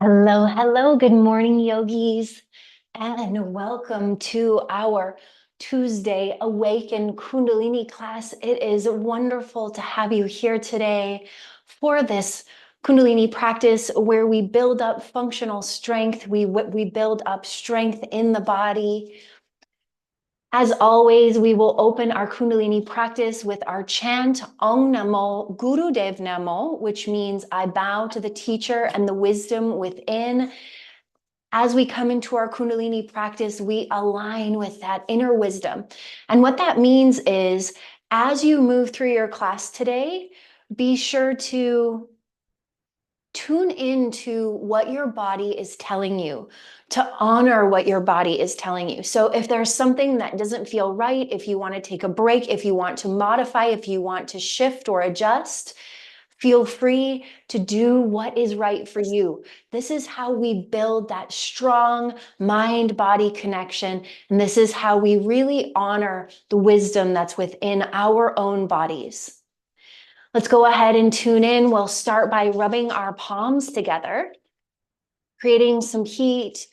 Hello, hello. Good morning, yogis, and welcome to our Tuesday Awaken Kundalini class. It is wonderful to have you here today for this Kundalini practice where we build up functional strength. We build up strength in the body. As always, we will open our Kundalini practice with our chant, Om Namo Gurudev Namo, which means I bow to the teacher and the wisdom within. As we come into our Kundalini practice, we align with that inner wisdom. And what that means is, as you move through your class today, be sure to tune into what your body is telling you, to honor what your body is telling you. So if there's something that doesn't feel right, if you want to take a break, if you want to modify, if you want to shift or adjust, feel free to do what is right for you. This is how we build that strong mind-body connection. And this is how we really honor the wisdom that's within our own bodies. Let's go ahead and tune in. We'll start by rubbing our palms together, creating some heat,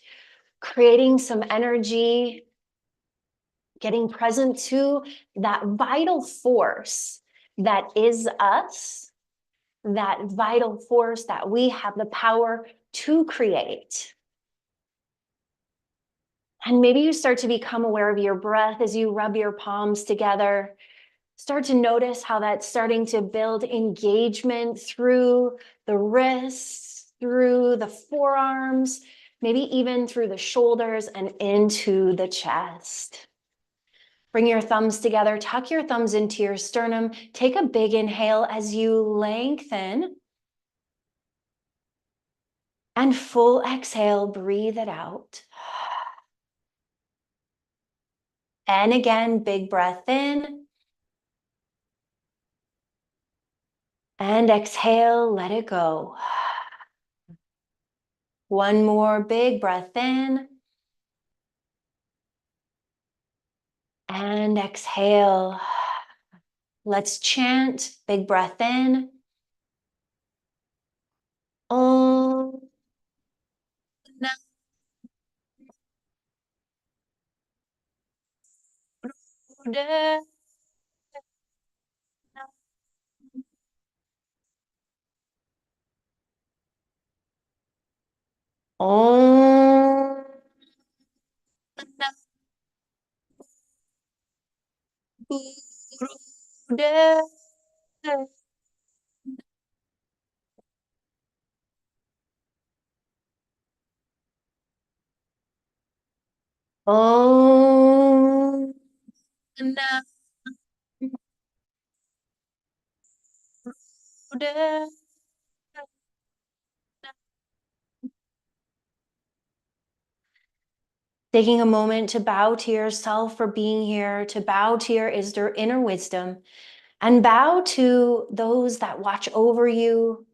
creating some energy, getting present to that vital force that is us, that vital force that we have the power to create. And maybe you start to become aware of your breath as you rub your palms together. Start to notice how that's starting to build engagement through the wrists, through the forearms, maybe even through the shoulders and into the chest. Bring your thumbs together, tuck your thumbs into your sternum. Take a big inhale as you lengthen. And full exhale, breathe it out. And again, big breath in. And exhale, let it go. One more big breath in. And exhale. Let's chant. Big breath in. Om. Om. Om. Taking a moment to bow to yourself for being here, to bow to your inner wisdom, and bow to those that watch over you,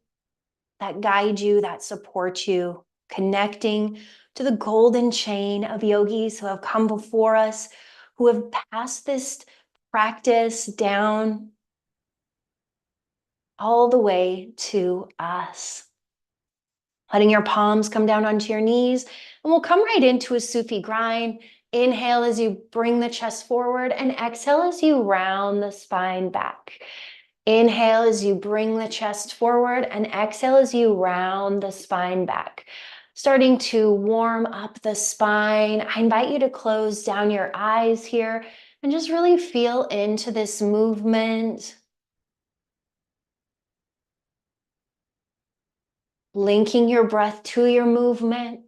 that guide you, that support you, connecting to the golden chain of yogis who have come before us, who have passed this practice down all the way to us. Letting your palms come down onto your knees, and we'll come right into a Sufi grind. Inhale as you bring the chest forward, and exhale as you round the spine back. Inhale as you bring the chest forward, and exhale as you round the spine back. Starting to warm up the spine. I invite you to close down your eyes here and just really feel into this movement. Linking your breath to your movement.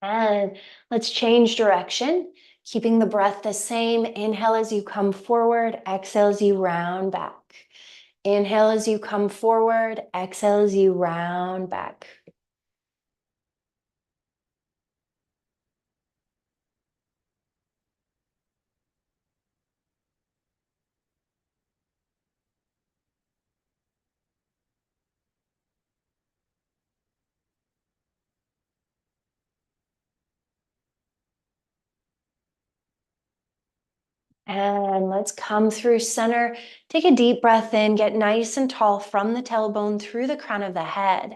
And let's change direction, keeping the breath the same. Inhale as you come forward, exhale as you round back. Inhale as you come forward, exhale as you round back. And let's come through center. Take a deep breath in, get nice and tall from the tailbone through the crown of the head.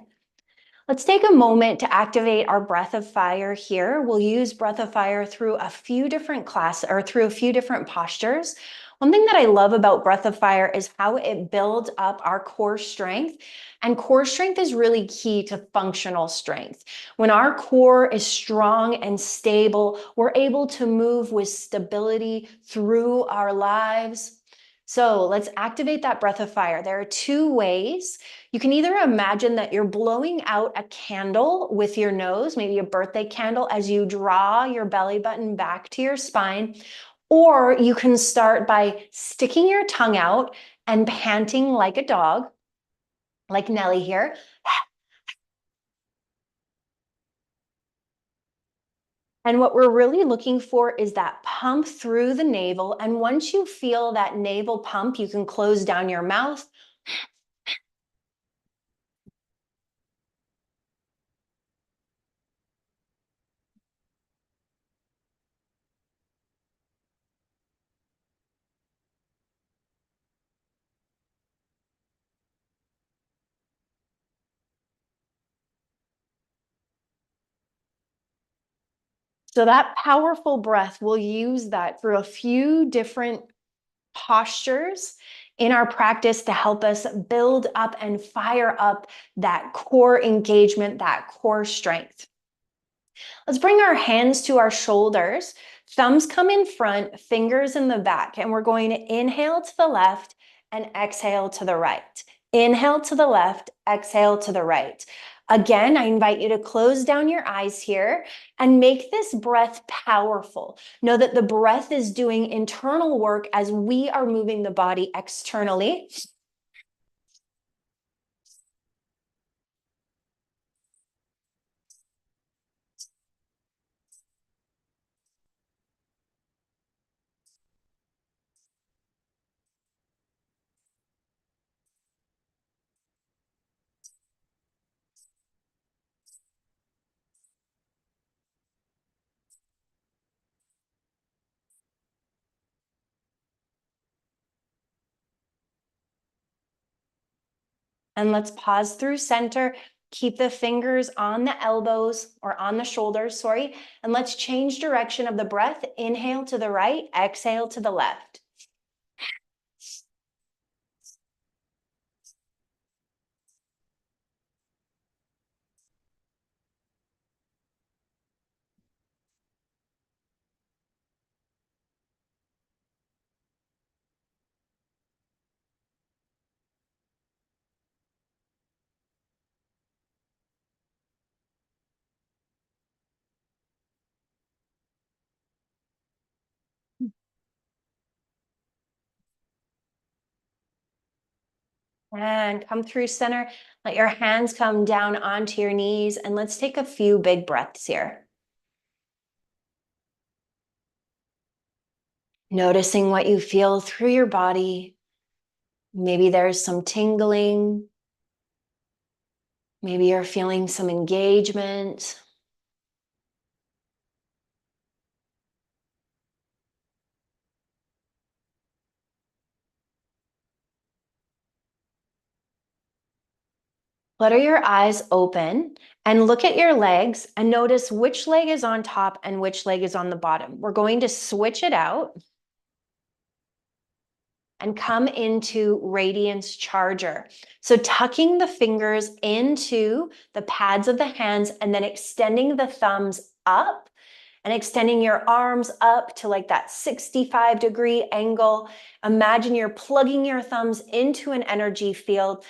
Let's take a moment to activate our breath of fire here. We'll use breath of fire through a few different through a few different postures. One thing that I love about breath of fire is how it builds up our core strength. And core strength is really key to functional strength. When our core is strong and stable, we're able to move with stability through our lives. So let's activate that breath of fire. There are two ways. You can either imagine that you're blowing out a candle with your nose, maybe a birthday candle, as you draw your belly button back to your spine, or you can start by sticking your tongue out and panting like a dog, like Nelly here. And what we're really looking for is that pump through the navel. And once you feel that navel pump, you can close down your mouth. So that powerful breath, we'll use that through a few different postures in our practice to help us build up and fire up that core engagement, that core strength. Let's bring our hands to our shoulders. Thumbs come in front, fingers in the back, and we're going to inhale to the left and exhale to the right. Inhale to the left, exhale to the right. Again, I invite you to close down your eyes here and make this breath powerful. Know that the breath is doing internal work as we are moving the body externally. And let's pause through center. Keep the fingers on the elbows or on the shoulders, sorry. And let's change direction of the breath. Inhale to the right, exhale to the left. And come through center. Let your hands come down onto your knees. And let's take a few big breaths here. Noticing what you feel through your body. Maybe there's some tingling. Maybe you're feeling some engagement. Flutter your eyes open and look at your legs and notice which leg is on top and which leg is on the bottom. We're going to switch it out and come into Radiance Charger. So tucking the fingers into the pads of the hands and then extending the thumbs up and extending your arms up to like that 65-degree angle. Imagine you're plugging your thumbs into an energy field.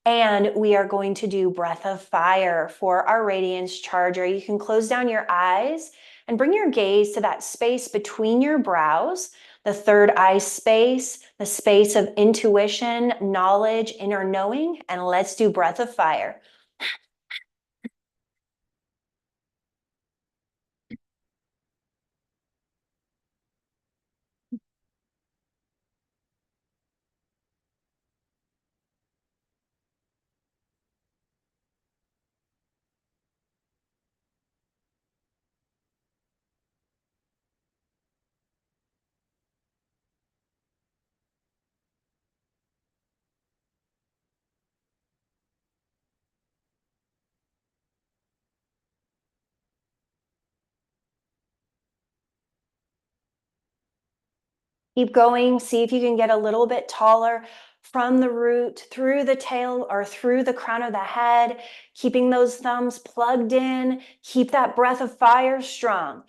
And we are going to do breath of fire for our Radiance Charger. You can close down your eyes and bring your gaze to that space between your brows, the third eye space, the space of intuition, knowledge, inner knowing. And let's do breath of fire. Keep going. See if you can get a little bit taller from the root, through the tail, or through the crown of the head, keeping those thumbs plugged in. Keep that breath of fire strong.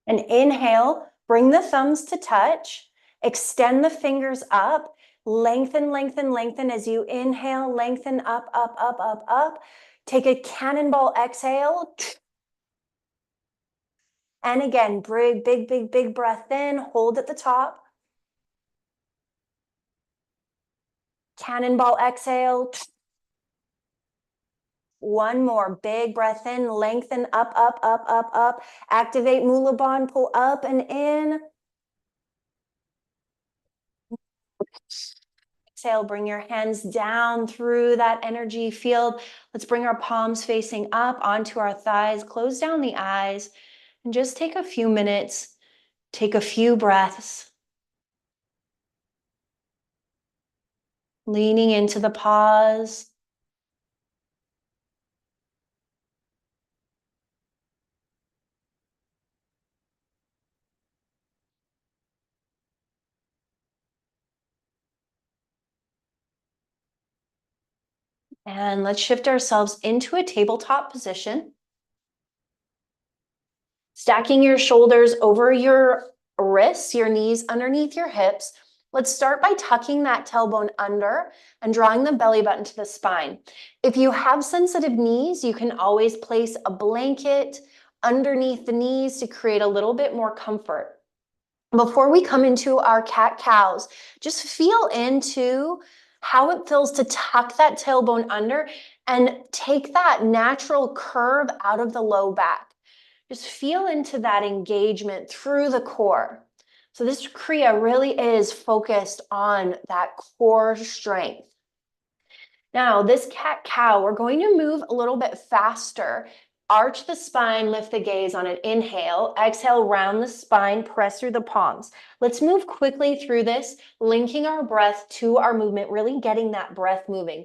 And inhale, bring the thumbs to touch, extend the fingers up, lengthen, lengthen, lengthen as you inhale, lengthen up, up, up, up, up. Take a cannonball exhale. And again, big, big, big, big breath in, hold at the top. Cannonball exhale. One more big breath in, lengthen up, up, up, up, up. Activate Mula Bandha, pull up and in. Exhale, bring your hands down through that energy field. Let's bring our palms facing up onto our thighs, close down the eyes, and just take a few minutes, take a few breaths, leaning into the pause. And let's shift ourselves into a tabletop position. Stacking your shoulders over your wrists, your knees underneath your hips. Let's start by tucking that tailbone under and drawing the belly button to the spine. If you have sensitive knees, you can always place a blanket underneath the knees to create a little bit more comfort. Before we come into our cat-cows, just feel into how it feels to tuck that tailbone under and take that natural curve out of the low back. Just feel into that engagement through the core. So this Kriya really is focused on that core strength. Now, this cat-cow, we're going to move a little bit faster. Arch the spine, lift the gaze on an inhale. Exhale, round the spine, press through the palms. Let's move quickly through this, linking our breath to our movement, really getting that breath moving.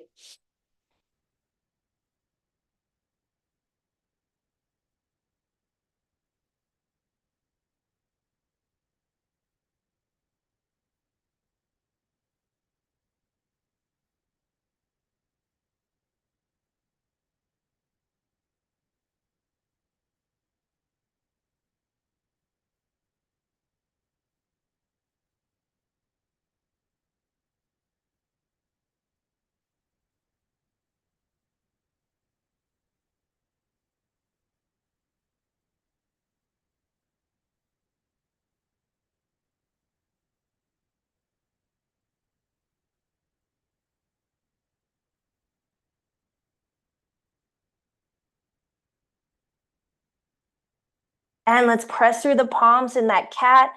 And let's press through the palms in that cat.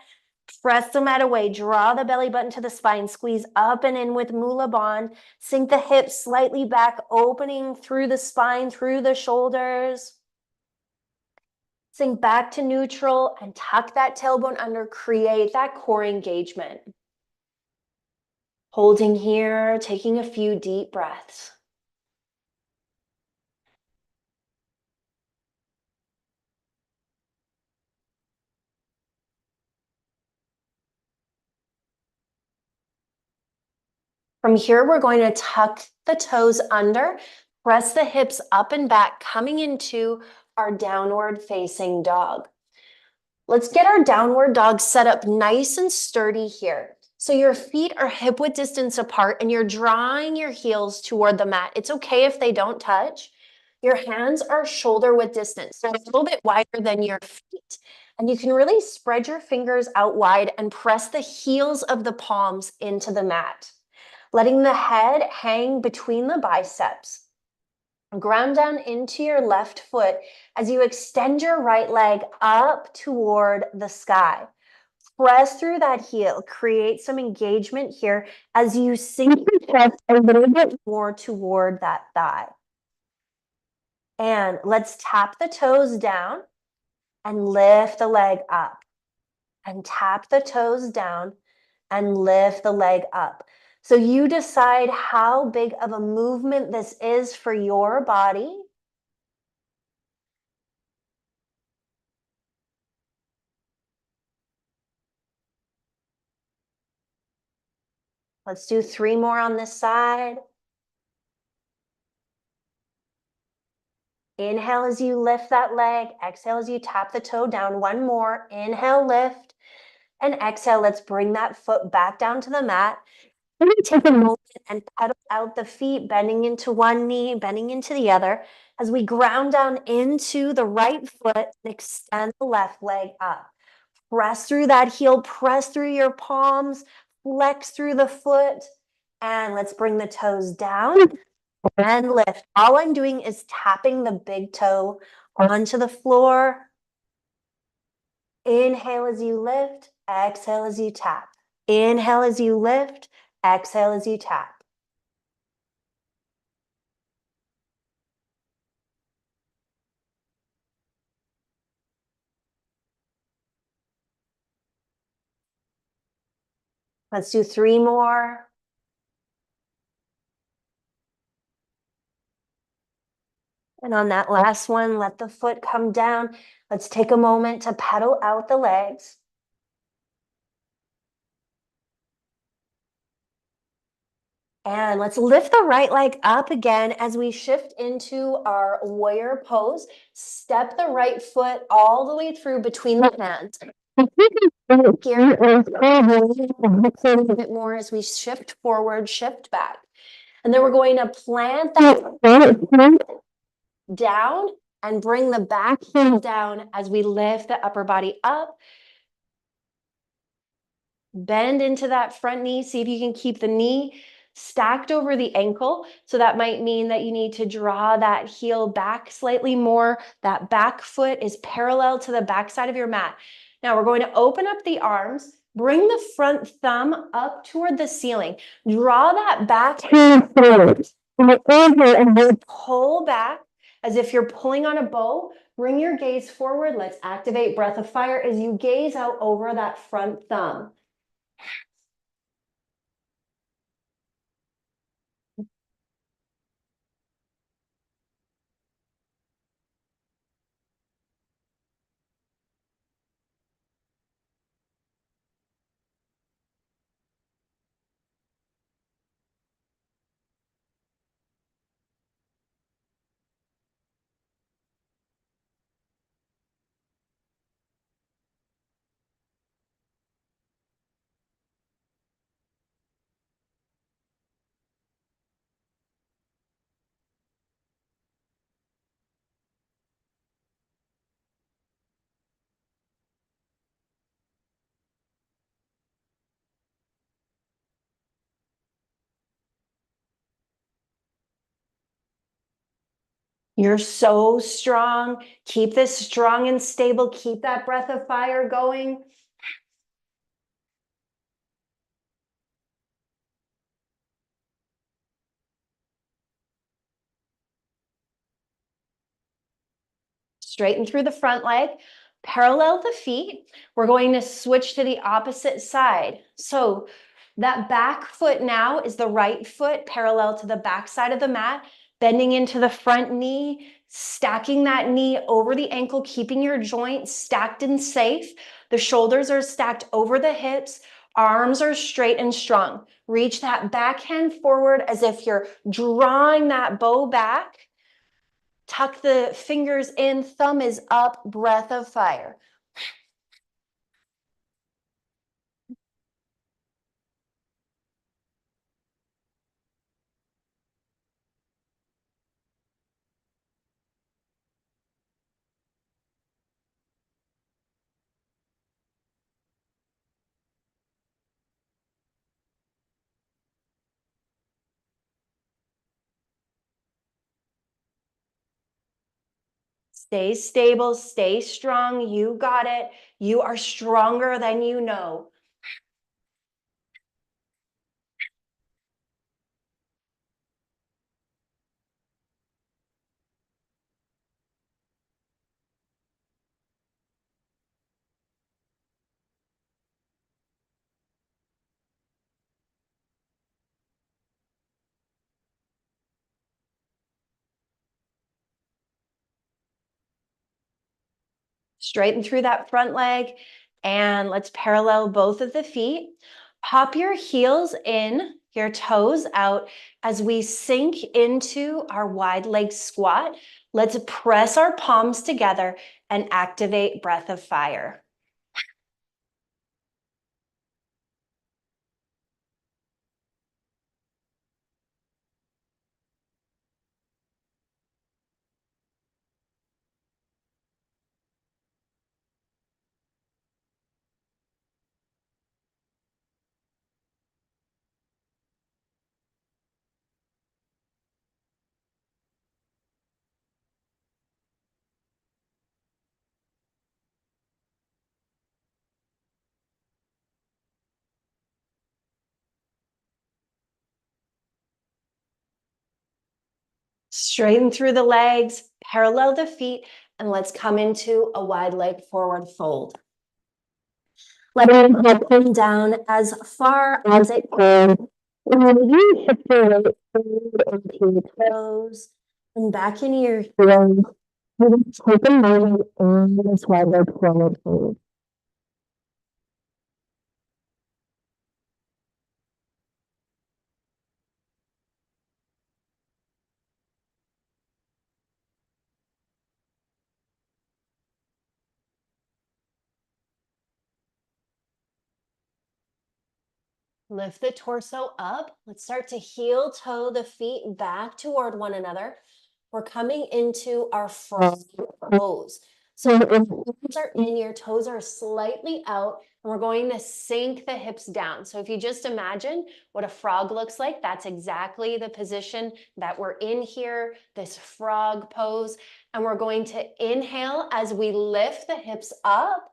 Press the mat away. Draw the belly button to the spine. Squeeze up and in with Mula Bandha. Sink the hips slightly back, opening through the spine, through the shoulders. Sink back to neutral and tuck that tailbone under. Create that core engagement. Holding here, taking a few deep breaths. From here, we're going to tuck the toes under, press the hips up and back, coming into our downward facing dog. Let's get our downward dog set up nice and sturdy here. So your feet are hip width distance apart and you're drawing your heels toward the mat. It's okay if they don't touch. Your hands are shoulder width distance, so a little bit wider than your feet. And you can really spread your fingers out wide and press the heels of the palms into the mat, letting the head hang between the biceps. Ground down into your left foot as you extend your right leg up toward the sky. Press through that heel, create some engagement here as you sink your chest a little bit more toward that thigh. And let's tap the toes down and lift the leg up. And tap the toes down and lift the leg up. So you decide how big of a movement this is for your body. Let's do 3 more on this side. Inhale as you lift that leg. Exhale as you tap the toe down. 1 more. Inhale, lift. And exhale, let's bring that foot back down to the mat. Take a moment and pedal out the feet, bending into one knee, bending into the other. As we ground down into the right foot and extend the left leg up. Press through that heel, press through your palms, flex through the foot. And let's bring the toes down and lift. All I'm doing is tapping the big toe onto the floor. Inhale as you lift, exhale as you tap. Inhale as you lift, exhale as you tap. Let's do 3 more. And on that last one, let the foot come down. Let's take a moment to pedal out the legs. And let's lift the right leg up again as we shift into our warrior pose. Step the right foot all the way through between the hands. Here, a little bit more as we shift forward, shift back. And then we're going to plant that foot down and bring the back heel down as we lift the upper body up. Bend into that front knee. See if you can keep the knee stacked over the ankle. So that might mean that you need to draw that heel back slightly more. That back foot is parallel to the back side of your mat. Now we're going to open up the arms. Bring the front thumb up toward the ceiling. Draw that back heel forward. And then pull back as if you're pulling on a bow. Bring your gaze forward. Let's activate breath of fire as you gaze out over that front thumb. You're so strong. Keep this strong and stable. Keep that breath of fire going. Straighten through the front leg. Parallel the feet. We're going to switch to the opposite side. So that back foot now is the right foot parallel to the back side of the mat. Bending into the front knee, stacking that knee over the ankle, keeping your joint stacked and safe. The shoulders are stacked over the hips. Arms are straight and strong. Reach that back hand forward as if you're drawing that bow back. Tuck the fingers in, thumb is up, breath of fire. Stay stable, stay strong. You got it. You are stronger than you know. Straighten through that front leg, and let's parallel both of the feet. Pop your heels in, your toes out as we sink into our wide leg squat. Let's press our palms together and activate breath of fire. Straighten through the legs, parallel the feet, and let's come into a wide leg forward fold. Let your head come down as far as it goes. And you shift your weight forward into your toes and back into your heels. You take a moment on this wide leg forward fold. Lift the torso up. Let's start to heel toe the feet back toward one another. We're coming into our frog pose. So your hands are in, your toes are slightly out, and we're going to sink the hips down. So if you just imagine what a frog looks like, that's exactly the position that we're in here, this frog pose. And we're going to inhale as we lift the hips up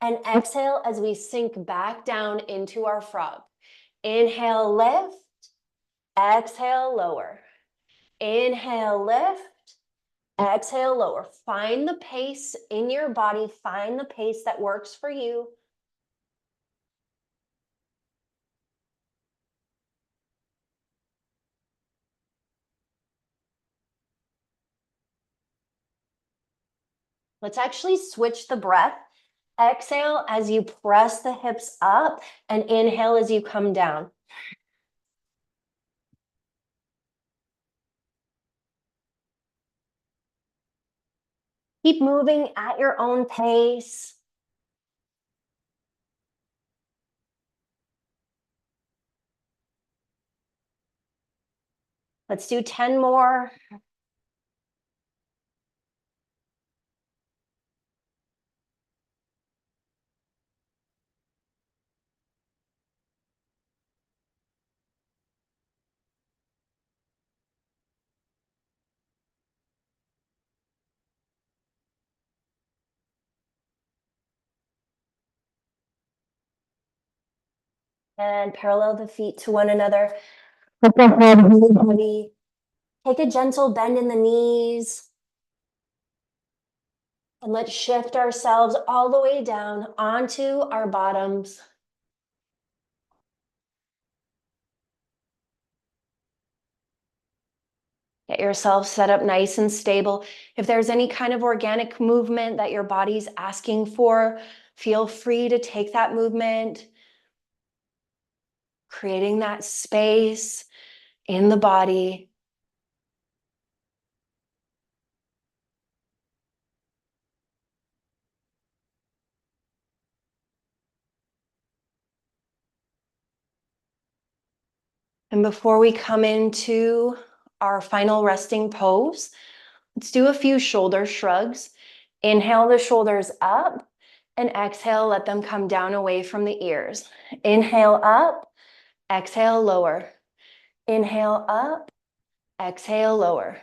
and exhale as we sink back down into our frog. Inhale, lift. Exhale, lower. Inhale, lift. Exhale, lower. Find the pace in your body. Find the pace that works for you. Let's actually switch the breath. Exhale as you press the hips up, and inhale as you come down. Keep moving at your own pace. Let's do 10 more. And parallel the feet to one another. Let the head really heavy. Take a gentle bend in the knees. And let's shift ourselves all the way down onto our bottoms. Get yourself set up nice and stable. If there's any kind of organic movement that your body's asking for, feel free to take that movement, creating that space in the body. And before we come into our final resting pose, let's do a few shoulder shrugs. Inhale the shoulders up, and exhale, let them come down away from the ears. Inhale up, exhale, lower. Inhale up, exhale, lower.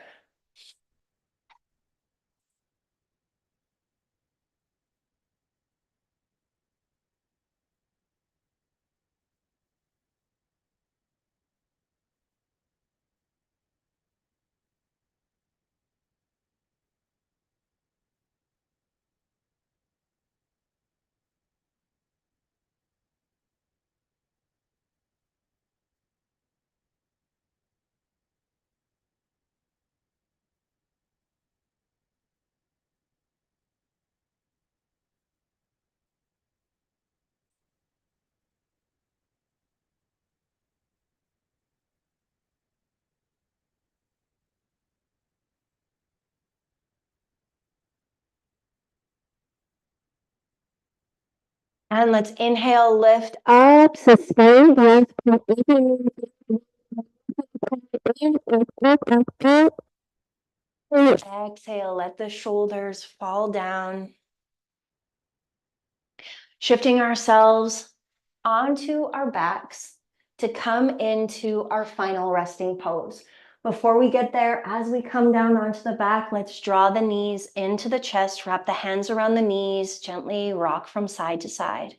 And let's inhale, lift up, sustain breath. Exhale, let the shoulders fall down. Shifting ourselves onto our backs to come into our final resting pose. Before we get there, as we come down onto the back, let's draw the knees into the chest, wrap the hands around the knees, gently rock from side to side.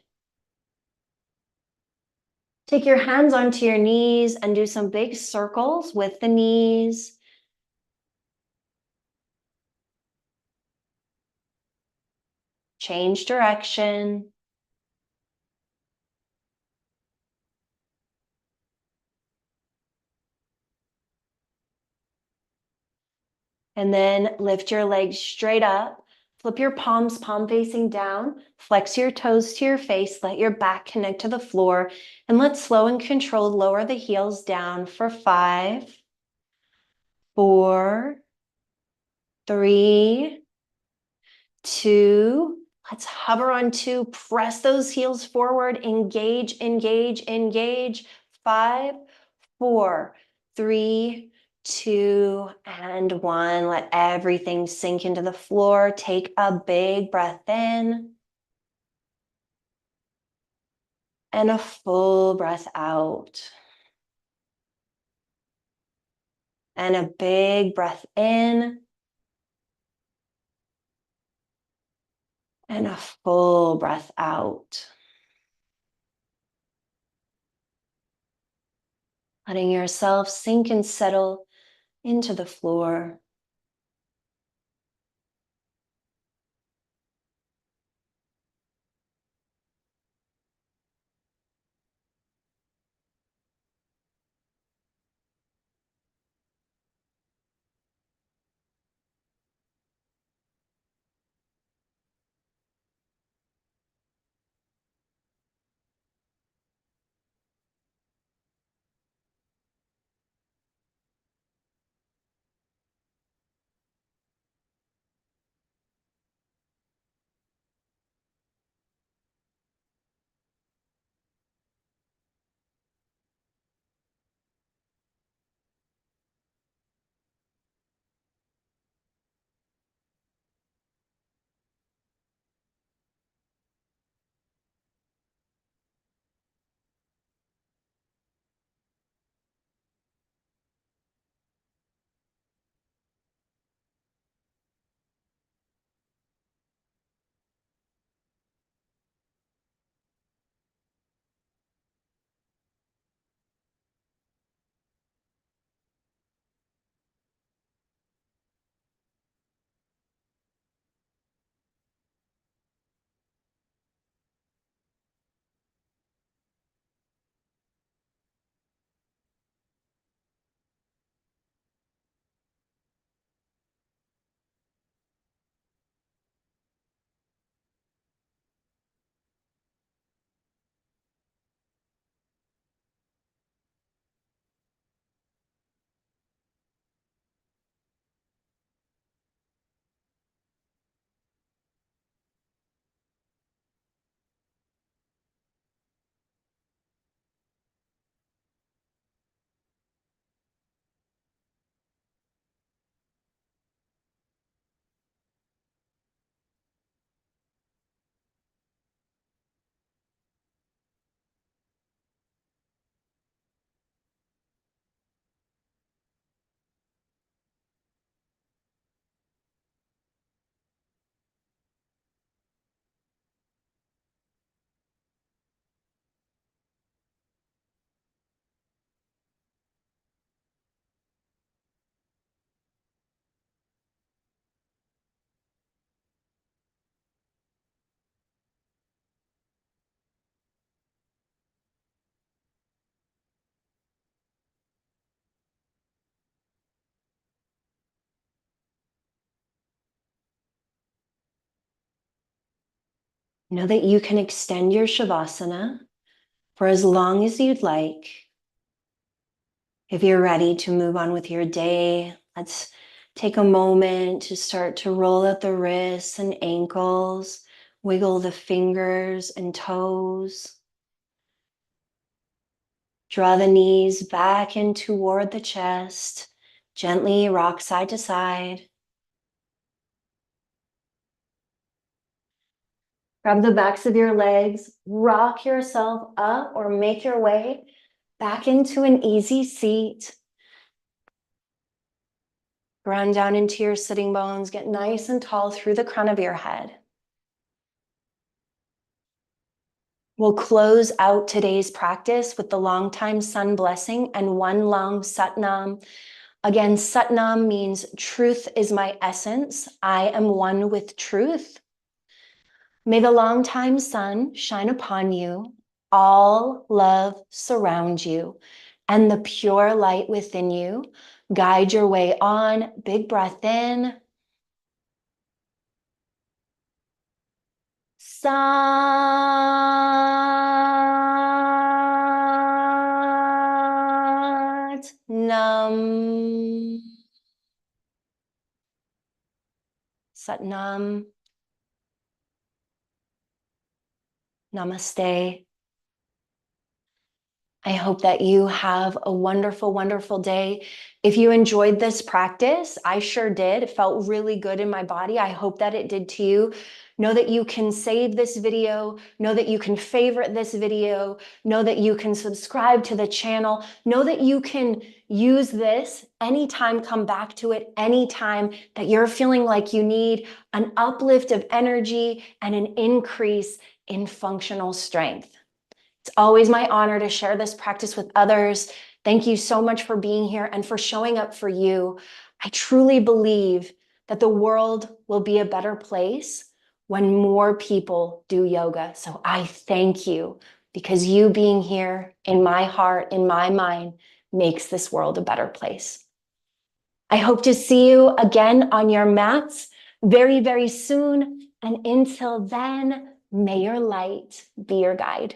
Take your hands onto your knees and do some big circles with the knees. Change direction. And then lift your legs straight up. Flip your palms, palm facing down. Flex your toes to your face. Let your back connect to the floor. And let's slow and controlled lower the heels down for 5, 4, 3, 2. Let's hover on 2. Press those heels forward. Engage, engage, engage. 5, 4, 3, 2, and 1. Let everything sink into the floor. Take a big breath in and a full breath out. And a big breath in and a full breath out. Letting yourself sink and settle into the floor. Know that you can extend your Shavasana for as long as you'd like. If you're ready to move on with your day, let's take a moment to start to roll out the wrists and ankles. Wiggle the fingers and toes. Draw the knees back in toward the chest. Gently rock side to side. Grab the backs of your legs, rock yourself up or make your way back into an easy seat. Ground down into your sitting bones, get nice and tall through the crown of your head. We'll close out today's practice with the long time sun blessing and one long Satnam. Again, Satnam means truth is my essence. I am one with truth. May the long time sun shine upon you, all love surround you, and the pure light within you guide your way on. Big breath in. Satnam. Satnam. Namaste. I hope that you have a wonderful, wonderful day. If you enjoyed this practice, I sure did. It felt really good in my body. I hope that it did to you. Know that you can save this video. Know that you can favorite this video. Know that you can subscribe to the channel. Know that you can use this anytime, come back to it anytime that you're feeling like you need an uplift of energy and an increase in functional strength. It's always my honor to share this practice with others. Thank you so much for being here and for showing up for you. I truly believe that the world will be a better place when more people do yoga. So I thank you because you being here in my heart, in my mind, makes this world a better place. I hope to see you again on your mats very, very soon. And until then, may your light be your guide.